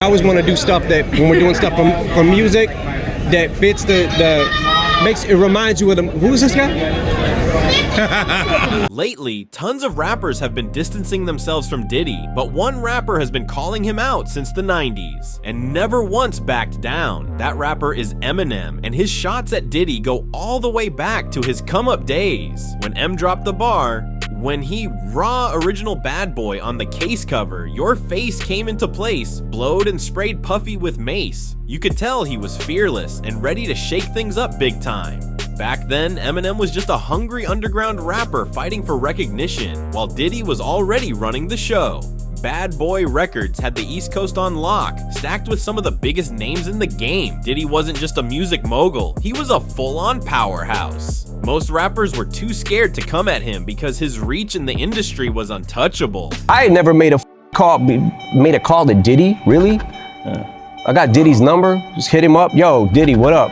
I always want to do stuff that when we're doing stuff for music that fits it reminds you of who's this guy? Lately, tons of rappers have been distancing themselves from Diddy, but one rapper has been calling him out since the 90s and never once backed down. That rapper is Eminem, and his shots at Diddy go all the way back to his come-up days. When M dropped the bar, when he raw original Bad Boy on the case cover, your face came into place, blowed and sprayed Puffy with mace. You could tell he was fearless and ready to shake things up big time. Back then, Eminem was just a hungry underground rapper fighting for recognition, while Diddy was already running the show. Bad Boy Records had the East Coast on lock, stacked with some of the biggest names in the game. Diddy wasn't just a music mogul, he was a full-on powerhouse. Most rappers were too scared to come at him because his reach in the industry was untouchable. I had never made a call to Diddy, really? I got Diddy's number, just hit him up. Yo, Diddy, what up?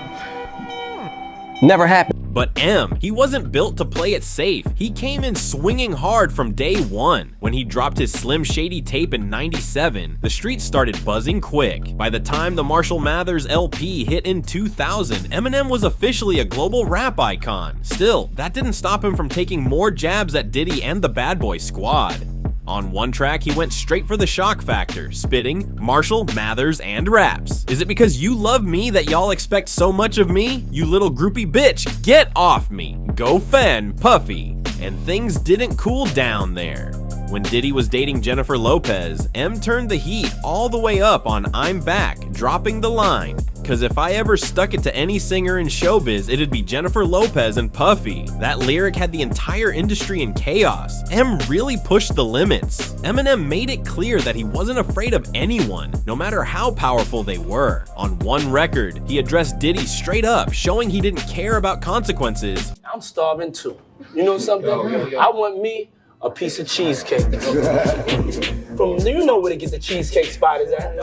Never happened. But M, he wasn't built to play it safe. He came in swinging hard from day one. When he dropped his Slim Shady tape in '97, the streets started buzzing quick. By the time the Marshall Mathers LP hit in 2000, Eminem was officially a global rap icon. Still, that didn't stop him from taking more jabs at Diddy and the Bad Boy Squad. On one track, he went straight for the shock factor, spitting Marshall, Mathers, and raps. Is it because you love me that y'all expect so much of me? You little groupie bitch, get off me. Go Fen, Puffy. And things didn't cool down there. When Diddy was dating Jennifer Lopez, M turned the heat all the way up on I'm Back, dropping the line, "Cause if I ever stuck it to any singer in showbiz, it'd be Jennifer Lopez and Puffy." That lyric had the entire industry in chaos. M really pushed the limits. Eminem made it clear that he wasn't afraid of anyone, no matter how powerful they were. On one record, he addressed Diddy straight up, showing he didn't care about consequences. I'm starving too. You know something? I want me a piece of cheesecake. You know where to get the cheesecake spot is at?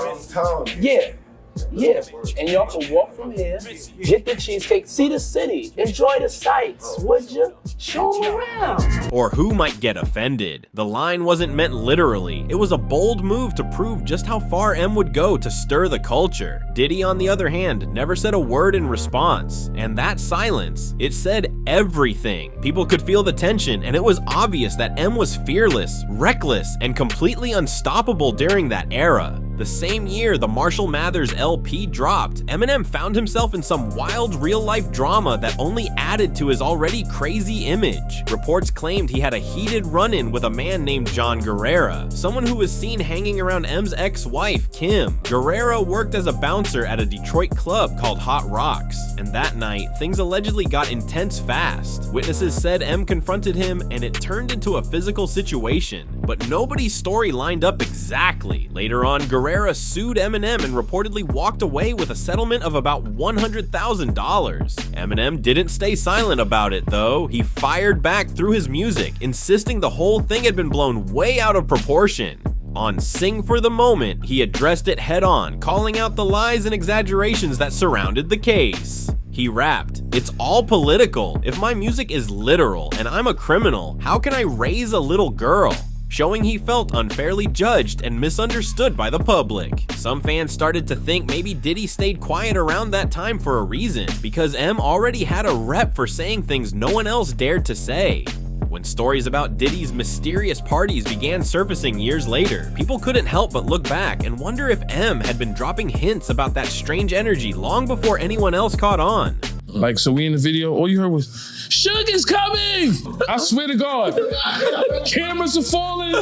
Yeah, and y'all can walk from here, get the cheesecake, see the city, enjoy the sights, would you? Show them around. Or who might get offended? The line wasn't meant literally. It was a bold move to prove just how far M would go to stir the culture. Diddy, on the other hand, never said a word in response. And that silence, it said everything. People could feel the tension, and it was obvious that M was fearless, reckless, and completely unstoppable during that era. The same year the Marshall Mathers LP dropped, Eminem found himself in some wild real-life drama that only added to his already crazy image. Reports claimed he had a heated run-in with a man named John Guerrera, someone who was seen hanging around M's ex-wife, Kim. Guerrera worked as a bouncer at a Detroit club called Hot Rocks, and that night, things allegedly got intense fast. Witnesses said M confronted him, and it turned into a physical situation. But nobody's story lined up exactly. Later on, Guerrera sued Eminem and reportedly walked away with a settlement of about $100,000. Eminem didn't stay silent about it though. He fired back through his music, insisting the whole thing had been blown way out of proportion. On Sing for the Moment, he addressed it head on, calling out the lies and exaggerations that surrounded the case. He rapped, "It's all political. If my music is literal and I'm a criminal, how can I raise a little girl?" Showing he felt unfairly judged and misunderstood by the public. Some fans started to think maybe Diddy stayed quiet around that time for a reason, because M already had a rep for saying things no one else dared to say. When stories about Diddy's mysterious parties began surfacing years later, people couldn't help but look back and wonder if M had been dropping hints about that strange energy long before anyone else caught on. Like, so we in the video, all you heard was, "Suge is coming!" I swear to God. Cameras are falling,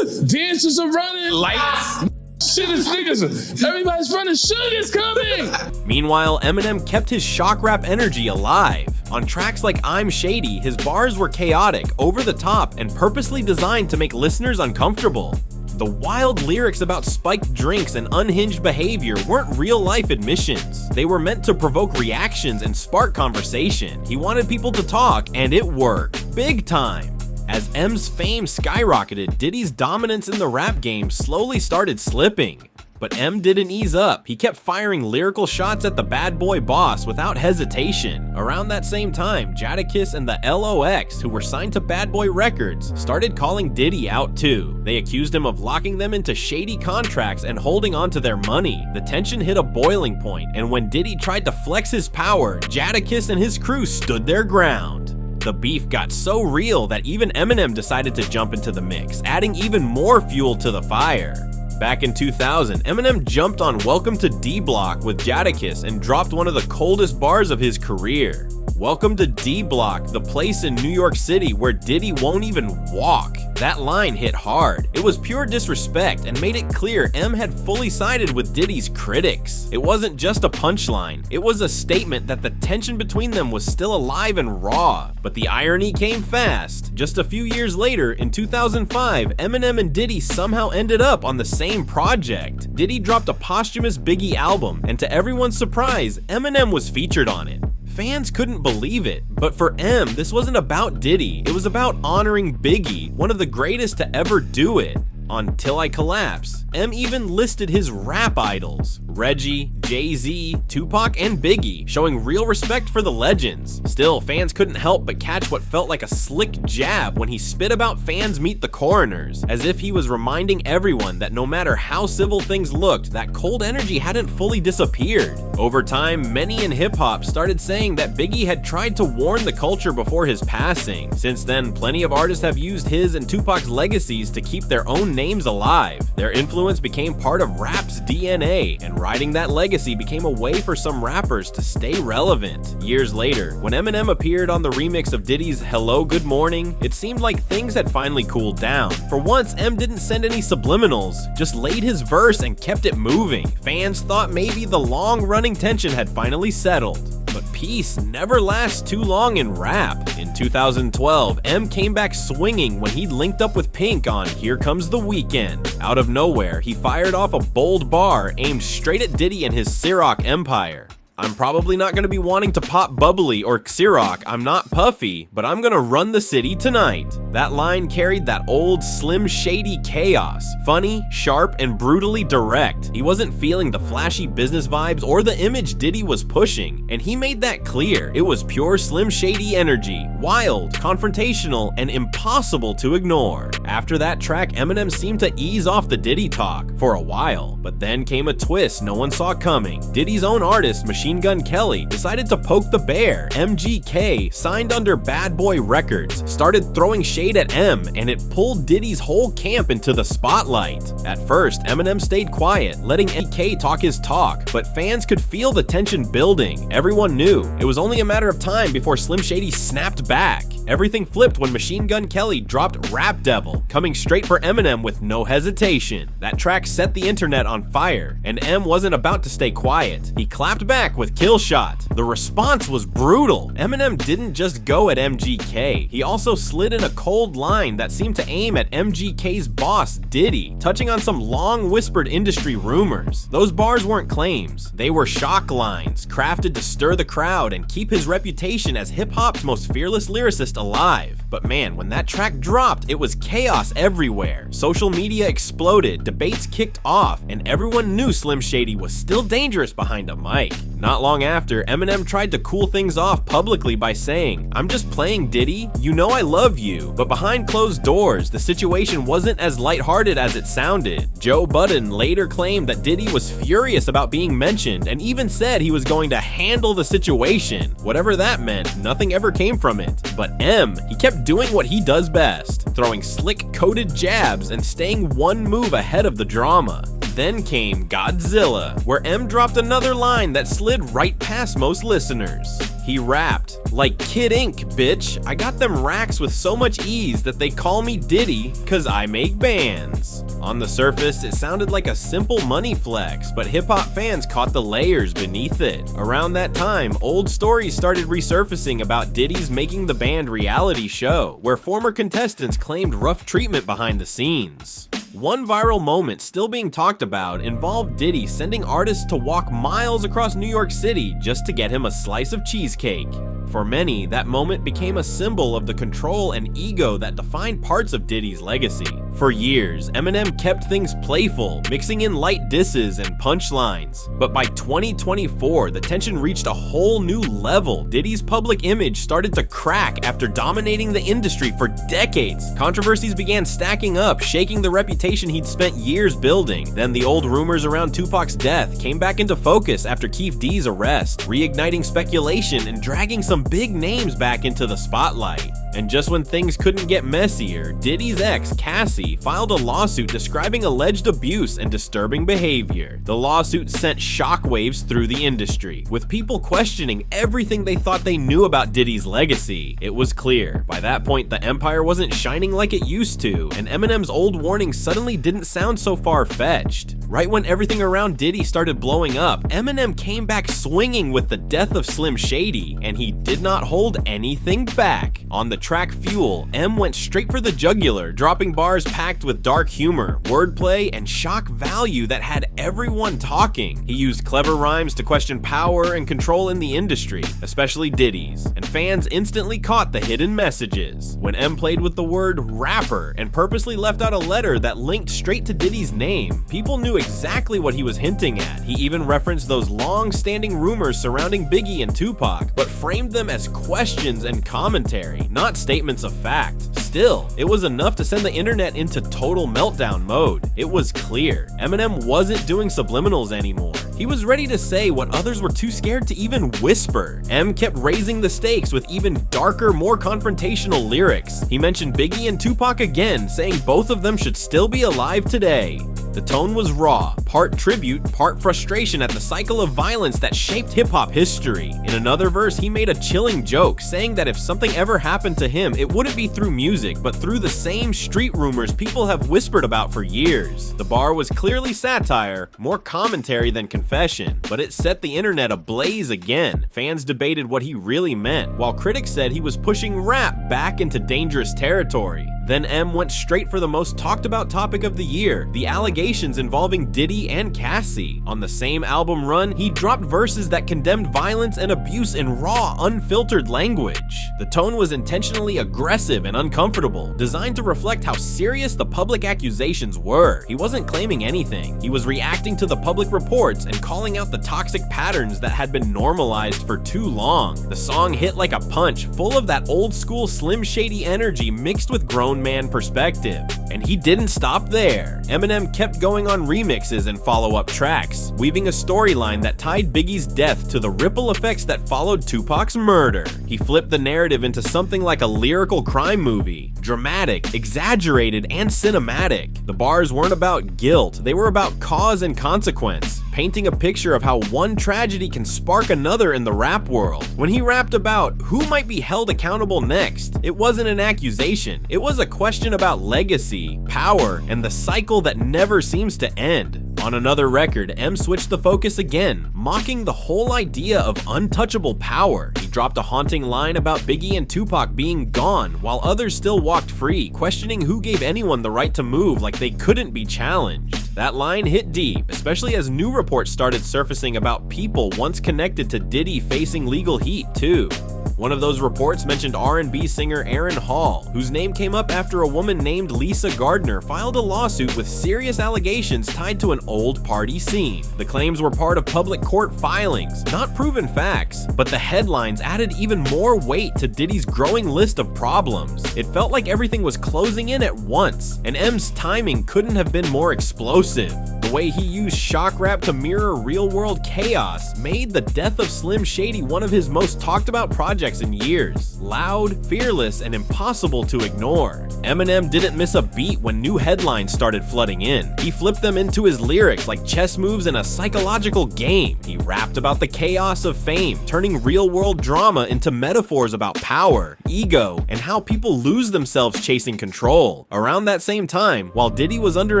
dancers are running, lights. Shit is niggas. Everybody's running, Suge is coming! Meanwhile, Eminem kept his shock rap energy alive. On tracks like I'm Shady, his bars were chaotic, over the top, and purposely designed to make listeners uncomfortable. The wild lyrics about spiked drinks and unhinged behavior weren't real-life admissions. They were meant to provoke reactions and spark conversation. He wanted people to talk, and it worked. Big time. As M's fame skyrocketed, Diddy's dominance in the rap game slowly started slipping. But M didn't ease up. He kept firing lyrical shots at the bad boy boss without hesitation. Around that same time, Jadakiss and the LOX, who were signed to Bad Boy Records, started calling Diddy out too. They accused him of locking them into shady contracts and holding on to their money. The tension hit a boiling point, and when Diddy tried to flex his power, Jadakiss and his crew stood their ground. The beef got so real that even Eminem decided to jump into the mix, adding even more fuel to the fire. Back in 2000, Eminem jumped on Welcome to D Block with Jadakiss and dropped one of the coldest bars of his career. Welcome to D Block, the place in New York City where Diddy won't even walk. That line hit hard. It was pure disrespect and made it clear M had fully sided with Diddy's critics. It wasn't just a punchline, it was a statement that the tension between them was still alive and raw. But the irony came fast. Just a few years later, in 2005, Eminem and Diddy somehow ended up on the same project. Diddy dropped a posthumous Biggie album, and to everyone's surprise, Eminem was featured on it. Fans couldn't believe it, but for M, this wasn't about Diddy, it was about honoring Biggie, one of the greatest to ever do it. On Till I Collapse, M even listed his rap idols, Reggie, Jay-Z, Tupac, and Biggie, showing real respect for the legends. Still, fans couldn't help but catch what felt like a slick jab when he spit about Fans Meet the Coroners, as if he was reminding everyone that no matter how civil things looked, that cold energy hadn't fully disappeared. Over time, many in hip-hop started saying that Biggie had tried to warn the culture before his passing. Since then, plenty of artists have used his and Tupac's legacies to keep their own names alive. Their influence became part of rap's DNA, and riding that legacy became a way for some rappers to stay relevant. Years later, when Eminem appeared on the remix of Diddy's Hello Good Morning, it seemed like things had finally cooled down. For once, M didn't send any subliminals, just laid his verse and kept it moving. Fans thought maybe the long-running tension had finally settled. But peace never lasts too long in rap. In 2012, M came back swinging when he linked up with Pink on Here Comes the Weekend. Out of nowhere, he fired off a bold bar aimed straight at Diddy and his Ciroc empire. I'm probably not going to be wanting to pop bubbly or Ciroc, I'm not puffy, but I'm going to run the city tonight. That line carried that old Slim Shady chaos, funny, sharp, and brutally direct. He wasn't feeling the flashy business vibes or the image Diddy was pushing, and he made that clear. It was pure Slim Shady energy, wild, confrontational, and impossible to ignore. After that track, Eminem seemed to ease off the Diddy talk for a while, but then came a twist no one saw coming. Diddy's own artist, Machine Gun Kelly, decided to poke the bear. MGK, signed under Bad Boy Records, started throwing shade at M, and it pulled Diddy's whole camp into the spotlight. At first, Eminem stayed quiet, letting MGK talk his talk, but fans could feel the tension building. Everyone knew it was only a matter of time before Slim Shady snapped back. Everything flipped when Machine Gun Kelly dropped Rap Devil, coming straight for Eminem with no hesitation. That track set the internet on fire, and M wasn't about to stay quiet. He clapped back with Kill Shot. The response was brutal. Eminem didn't just go at MGK, he also slid in a cold line that seemed to aim at MGK's boss, Diddy, touching on some long whispered industry rumors. Those bars weren't claims, they were shock lines, crafted to stir the crowd and keep his reputation as hip-hop's most fearless lyricist alive. But man, when that track dropped, it was chaos everywhere. Social media exploded, debates kicked off, and everyone knew Slim Shady was still dangerous behind a mic. Not long after, Eminem tried to cool things off publicly by saying, "I'm just playing, Diddy, you know I love you." But behind closed doors, the situation wasn't as lighthearted as it sounded. Joe Budden later claimed that Diddy was furious about being mentioned and even said he was going to handle the situation. Whatever that meant, nothing ever came from it. But M, he kept doing what he does best, throwing slick coded jabs and staying one move ahead of the drama. Then came Godzilla, where M dropped another line that slid right past most listeners. He rapped, "Like Kid Ink, bitch, I got them racks with so much ease that they call me Diddy, cause I make bands." On the surface, it sounded like a simple money flex, but hip-hop fans caught the layers beneath it. Around that time, old stories started resurfacing about Diddy's Making the Band reality show, where former contestants claimed rough treatment behind the scenes. One viral moment still being talked about involved Diddy sending artists to walk miles across New York City just to get him a slice of cheesecake. For many, that moment became a symbol of the control and ego that defined parts of Diddy's legacy. For years, Eminem kept things playful, mixing in light disses and punchlines. But by 2024, the tension reached a whole new level. Diddy's public image started to crack after dominating the industry for decades. Controversies began stacking up, shaking the reputation he'd spent years building. Then the old rumors around Tupac's death came back into focus after Keef D's arrest, reigniting speculation and dragging some big names back into the spotlight. And just when things couldn't get messier, Diddy's ex, Cassie, filed a lawsuit describing alleged abuse and disturbing behavior. The lawsuit sent shockwaves through the industry, with people questioning everything they thought they knew about Diddy's legacy. It was clear, by that point the empire wasn't shining like it used to, and Eminem's old warnings suddenly didn't sound so far-fetched. Right when everything around Diddy started blowing up, Eminem came back swinging with the death of Slim Shady, and he did not hold anything back. On the track Fuel, M went straight for the jugular, dropping bars packed with dark humor, wordplay, and shock value that had everyone talking. He used clever rhymes to question power and control in the industry, especially Diddy's, and fans instantly caught the hidden messages. When M played with the word rapper and purposely left out a letter that linked straight to Diddy's name, people knew exactly what he was hinting at. He even referenced those long-standing rumors surrounding Biggie and Tupac, but framed them as questions and commentary, not statements of fact. Still, it was enough to send the internet into total meltdown mode. It was clear, Eminem wasn't doing subliminals anymore. He was ready to say what others were too scared to even whisper. M kept raising the stakes with even darker, more confrontational lyrics. He mentioned Biggie and Tupac again, saying both of them should still be alive today. The tone was raw, part tribute, part frustration at the cycle of violence that shaped hip-hop history. In another verse, he made a chilling joke, saying that if something ever happened to him, it wouldn't be through music, but through the same street rumors people have whispered about for years. The bar was clearly satire, more commentary than confession, but it set the internet ablaze again. Fans debated what he really meant, while critics said he was pushing rap back into dangerous territory. Then M went straight for the most talked about topic of the year, the allegations involving Diddy and Cassie. On the same album run, he dropped verses that condemned violence and abuse in raw, unfiltered language. The tone was intentionally aggressive and uncomfortable, designed to reflect how serious the public accusations were. He wasn't claiming anything. He was reacting to the public reports and calling out the toxic patterns that had been normalized for too long. The song hit like a punch, full of that old school Slim Shady energy mixed with grown man perspective. And he didn't stop there. Eminem kept going on remixes and follow-up tracks, weaving a storyline that tied Biggie's death to the ripple effects that followed Tupac's murder. He flipped the narrative into something like a lyrical crime movie, dramatic, exaggerated, and cinematic. The bars weren't about guilt, they were about cause and consequence, painting a picture of how one tragedy can spark another in the rap world. When he rapped about who might be held accountable next, it wasn't an accusation, it was a question about legacy, power, and the cycle that never seems to end. On another record, M switched the focus again, mocking the whole idea of untouchable power. He dropped a haunting line about Biggie and Tupac being gone, while others still walked free, questioning who gave anyone the right to move like they couldn't be challenged. That line hit deep, especially as new reports started surfacing about people once connected to Diddy facing legal heat too. One of those reports mentioned R&B singer Aaron Hall, whose name came up after a woman named Lisa Gardner filed a lawsuit with serious allegations tied to an old party scene. The claims were part of public court filings, not proven facts, but the headlines added even more weight to Diddy's growing list of problems. It felt like everything was closing in at once, and M's timing couldn't have been more explosive. The way he used shock rap to mirror real-world chaos made the death of Slim Shady one of his most talked about projects in years. Loud, fearless, and impossible to ignore. Eminem didn't miss a beat when new headlines started flooding in. He flipped them into his lyrics like chess moves in a psychological game. He rapped about the chaos of fame, turning real-world drama into metaphors about power, ego, and how people lose themselves chasing control. Around that same time, while Diddy was under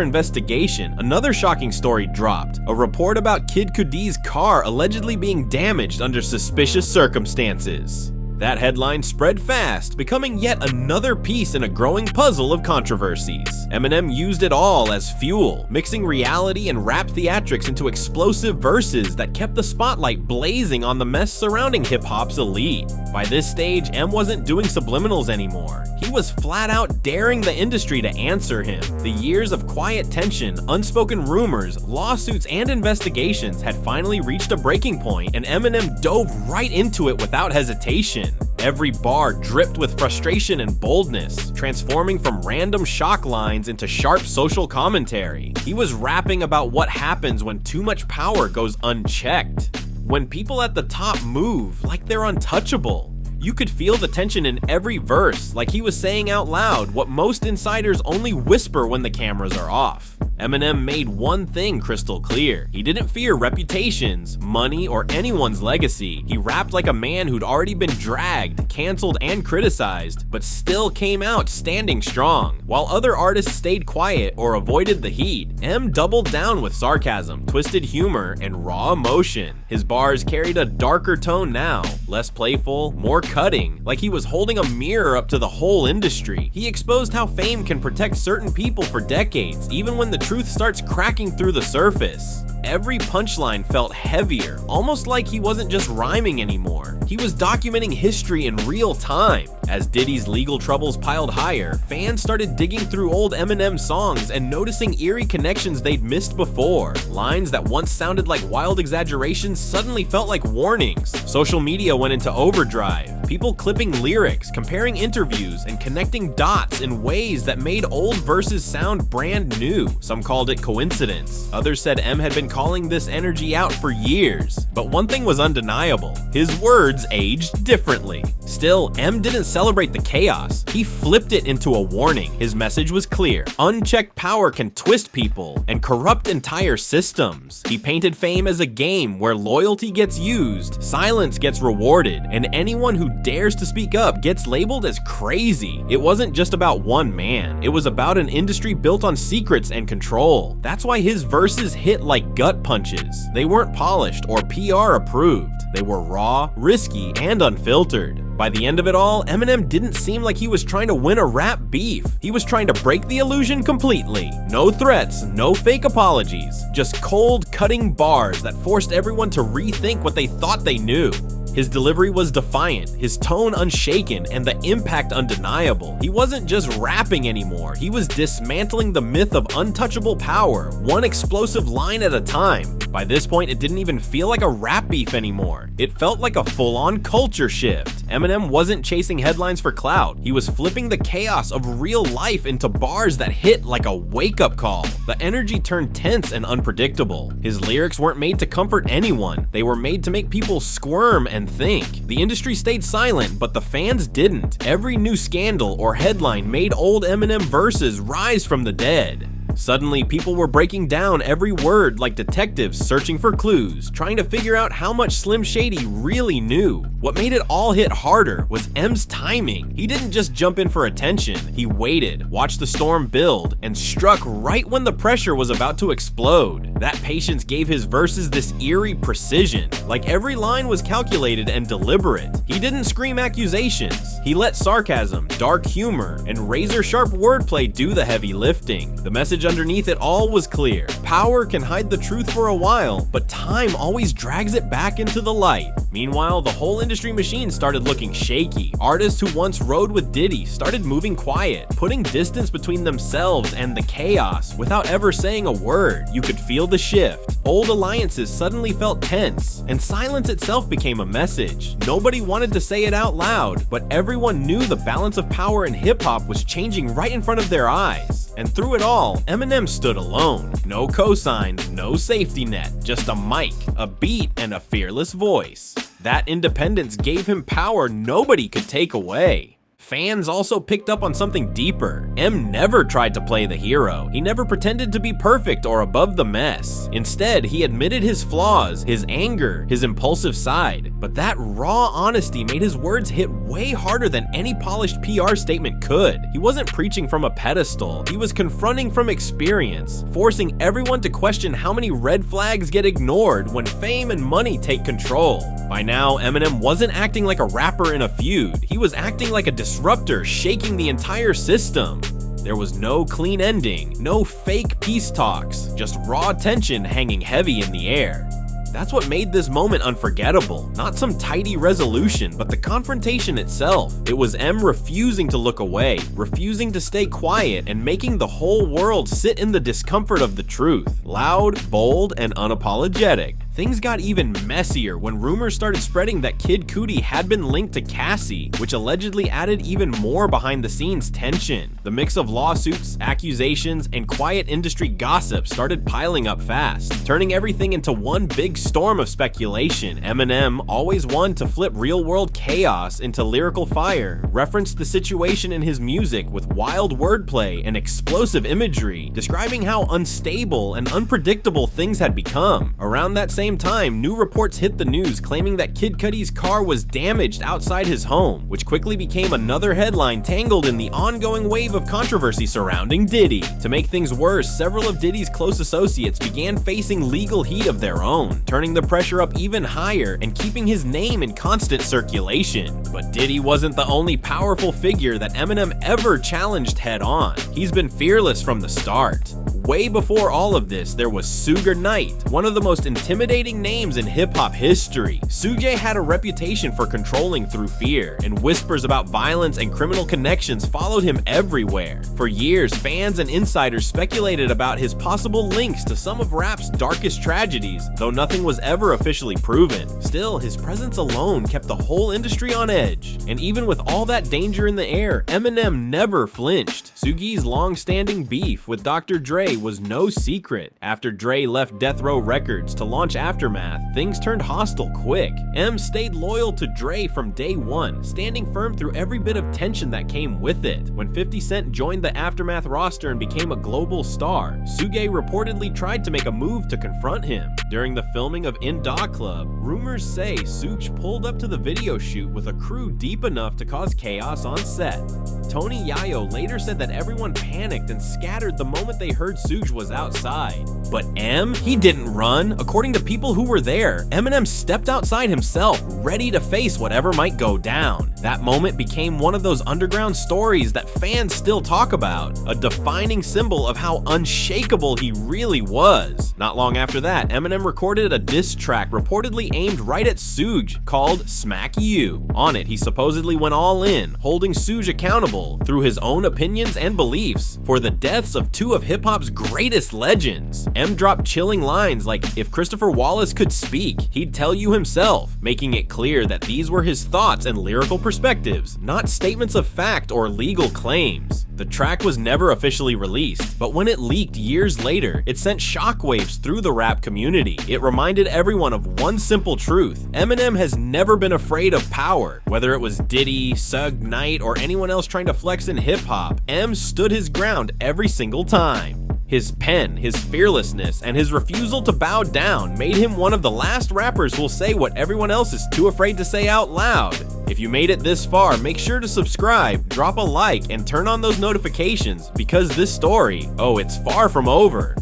investigation, another shocking story dropped. A report about Kid Cudi's car allegedly being damaged under suspicious circumstances. That headline spread fast, becoming yet another piece in a growing puzzle of controversies. Eminem used it all as fuel, mixing reality and rap theatrics into explosive verses that kept the spotlight blazing on the mess surrounding hip-hop's elite. By this stage, M wasn't doing subliminals anymore. He was flat out daring the industry to answer him. The years of quiet tension, unspoken rumors, lawsuits, and investigations had finally reached a breaking point, and Eminem dove right into it without hesitation. Every bar dripped with frustration and boldness, transforming from random shock lines into sharp social commentary. He was rapping about what happens when too much power goes unchecked. When people at the top move like they're untouchable. You could feel the tension in every verse, like he was saying out loud what most insiders only whisper when the cameras are off. Eminem made one thing crystal clear. He didn't fear reputations, money, or anyone's legacy. He rapped like a man who'd already been dragged, canceled, and criticized, but still came out standing strong. While other artists stayed quiet or avoided the heat, M doubled down with sarcasm, twisted humor, and raw emotion. His bars carried a darker tone now, less playful, more cutting, like he was holding a mirror up to the whole industry. He exposed how fame can protect certain people for decades, even when the truth starts cracking through the surface. Every punchline felt heavier, almost like he wasn't just rhyming anymore. He was documenting history in real time. As Diddy's legal troubles piled higher, fans started digging through old Eminem songs and noticing eerie connections they'd missed before. Lines that once sounded like wild exaggerations suddenly felt like warnings. Social media went into overdrive. People clipping lyrics, comparing interviews, and connecting dots in ways that made old verses sound brand new. Some called it coincidence. Others said M had been calling this energy out for years. But one thing was undeniable. His words aged differently. Still, M didn't celebrate the chaos. He flipped it into a warning. His message was clear. Unchecked power can twist people and corrupt entire systems. He painted fame as a game where loyalty gets used, silence gets rewarded, and anyone who dares to speak up gets labeled as crazy. It wasn't just about one man. It was about an industry built on secrets and control. That's why his verses hit like gut punches. They weren't polished or PR approved. They were raw, risky, and unfiltered. By the end of it all, Eminem didn't seem like he was trying to win a rap beef. He was trying to break the illusion completely. No threats, no fake apologies, just cold, cutting bars that forced everyone to rethink what they thought they knew. His delivery was defiant, his tone unshaken, and the impact undeniable. He wasn't just rapping anymore, he was dismantling the myth of untouchable power, one explosive line at a time. By this point, it didn't even feel like a rap beef anymore. It felt like a full-on culture shift. Eminem wasn't chasing headlines for clout. He was flipping the chaos of real life into bars that hit like a wake-up call. The energy turned tense and unpredictable. His lyrics weren't made to comfort anyone. They were made to make people squirm and think. The industry stayed silent, but the fans didn't. Every new scandal or headline made old Eminem verses rise from the dead. Suddenly, people were breaking down every word like detectives searching for clues, trying to figure out how much Slim Shady really knew. What made it all hit harder was M's timing. He didn't just jump in for attention. He waited, watched the storm build, and struck right when the pressure was about to explode. That patience gave his verses this eerie precision, like every line was calculated and deliberate. He didn't scream accusations. He let sarcasm, dark humor, and razor-sharp wordplay do the heavy lifting. The message underneath it all was clear. Power can hide the truth for a while, but time always drags it back into the light. Meanwhile, the whole industry machine started looking shaky. Artists who once rode with Diddy started moving quiet, putting distance between themselves and the chaos without ever saying a word. You could feel the shift. Old alliances suddenly felt tense, and silence itself became a message. Nobody wanted to say it out loud, but everyone knew the balance of power in hip-hop was changing right in front of their eyes. And through it all, Eminem stood alone. No cosigns, no safety net, just a mic, a beat, and a fearless voice. That independence gave him power nobody could take away. Fans also picked up on something deeper. M never tried to play the hero. He never pretended to be perfect or above the mess. Instead, he admitted his flaws, his anger, his impulsive side. But that raw honesty made his words hit way harder than any polished PR statement could. He wasn't preaching from a pedestal. He was confronting from experience, forcing everyone to question how many red flags get ignored when fame and money take control. By now, Eminem wasn't acting like a rapper in a feud. He was acting like a disruptor, shaking the entire system. There was no clean ending, no fake peace talks, just raw tension hanging heavy in the air. That's what made this moment unforgettable. Not some tidy resolution, but the confrontation itself. It was M refusing to look away, refusing to stay quiet, and making the whole world sit in the discomfort of the truth. Loud, bold, and unapologetic. Things got even messier when rumors started spreading that Kid Cudi had been linked to Cassie, which allegedly added even more behind-the-scenes tension. The mix of lawsuits, accusations, and quiet industry gossip started piling up fast, turning everything into one big storm of speculation. Eminem, always one to flip real-world chaos into lyrical fire, referenced the situation in his music with wild wordplay and explosive imagery, describing how unstable and unpredictable things had become. Around that same time, new reports hit the news claiming that Kid Cudi's car was damaged outside his home, which quickly became another headline tangled in the ongoing wave of controversy surrounding Diddy. To make things worse, several of Diddy's close associates began facing legal heat of their own, turning the pressure up even higher and keeping his name in constant circulation. But Diddy wasn't the only powerful figure that Eminem ever challenged head-on. He's been fearless from the start. Way before all of this, there was Suge Knight, one of the most intimidating names in hip-hop history. Suge had a reputation for controlling through fear, and whispers about violence and criminal connections followed him everywhere. For years, fans and insiders speculated about his possible links to some of rap's darkest tragedies, though nothing was ever officially proven. Still, his presence alone kept the whole industry on edge. And even with all that danger in the air, Eminem never flinched. Suge's long-standing beef with Dr. Dre was no secret. After Dre left Death Row Records to launch Aftermath, things turned hostile quick. M stayed loyal to Dre from day one, standing firm through every bit of tension that came with it. When 50 Cent joined the Aftermath roster and became a global star, Suge reportedly tried to make a move to confront him. During the filming of In Da Club, rumors say Suge pulled up to the video shoot with a crew deep enough to cause chaos on set. Tony Yayo later said that everyone panicked and scattered the moment they heard Suge was outside. But M? He didn't run. According to people who were there, Eminem stepped outside himself, ready to face whatever might go down. That moment became one of those underground stories that fans still talk about, a defining symbol of how unshakable he really was. Not long after that, Eminem recorded a diss track reportedly aimed right at Suge called Smack You. On it, he supposedly went all in, holding Suge accountable through his own opinions and beliefs for the deaths of two of hip-hop's greatest legends. M dropped chilling lines like, "If Christopher Wallace could speak, he'd tell you himself," making it clear that these were his thoughts and lyrical perspectives, not statements of fact or legal claims. The track was never officially released, but when it leaked years later, it sent shockwaves through the rap community. It reminded everyone of one simple truth: Eminem has never been afraid of power. Whether it was Diddy, Suge Knight, or anyone else trying to flex in hip-hop, M stood his ground every single time. His pen, his fearlessness, and his refusal to bow down made him one of the last rappers who'll say what everyone else is too afraid to say out loud. If you made it this far, make sure to subscribe, drop a like, and turn on those notifications, because this story, oh, it's far from over.